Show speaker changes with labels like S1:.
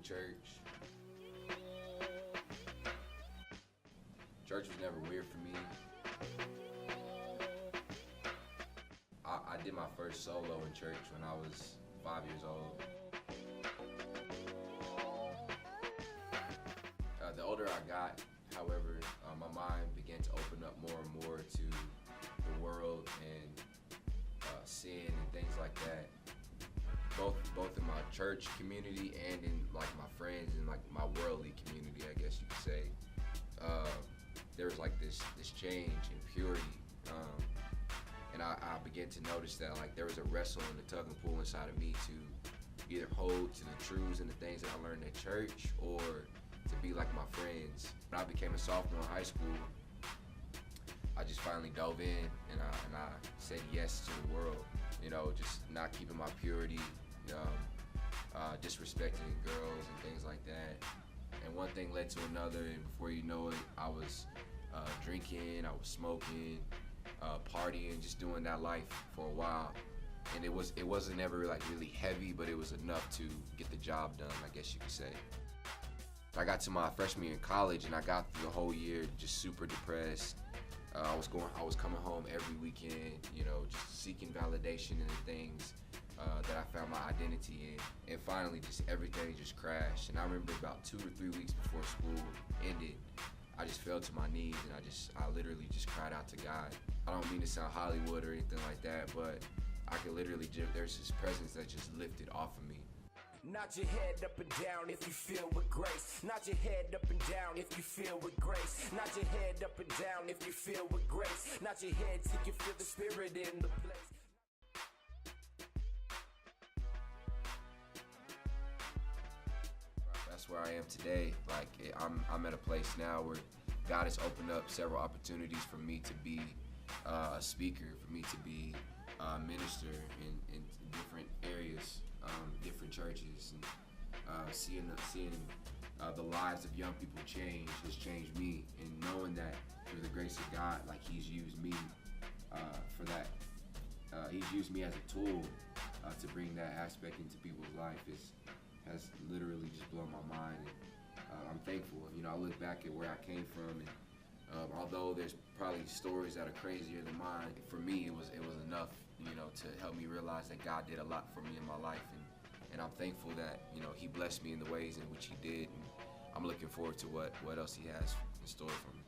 S1: in church. Church was never weird for me. I did my first solo in church when I was 5 years old. The older I got, however, my mind began to open up more and more to the world and sin and things like that. Both in my church community and in like my friends and like my worldly community, I guess you could say. There was like this change in purity, and I began to notice that like there was a wrestle and a tug and pull inside of me to either hold to the truths and the things that I learned at church or to be like my friends. When I became a sophomore in high school, I just finally dove in and I said yes to the world. You know, just not keeping my purity, disrespecting girls and things like that. And one thing led to another, and before you know it, I was drinking, I was smoking, partying, just doing that life for a while. And it wasn't ever like really heavy, but it was enough to get the job done, I guess you could say. I got to my freshman year in college, and I got through the whole year just super depressed. I was coming home every weekend, you know, just seeking validation in the things that I found my identity in. And finally, just everything just crashed. And I remember about 2 or 3 weeks before school ended, I just fell to my knees and I literally just cried out to God. I don't mean to sound Hollywood or anything like that, but I could literally there's this presence that just lifted off of me.
S2: Nod your head up and down if you feel with grace. Nod your head up and down if you feel with grace. Nod your head up and down if you feel with grace. Nod your head till you feel the spirit in the place.
S1: That's where I am today. Like I'm at a place now where God has opened up several opportunities for me to be a speaker, for me to be a minister in different areas, different churches, and seeing the lives of young people change has changed me. And knowing that through the grace of God, like He's used me for that. He's used me as a tool to bring that aspect into people's life has literally just blown my mind. And I'm thankful. You know, I look back at where I came from, and although there's probably stories that are crazier than mine, for me it was enough, you know, to help me realize that God did a lot for me in my life, and I'm thankful that, you know, He blessed me in the ways in which He did, and I'm looking forward to what else He has in store for me.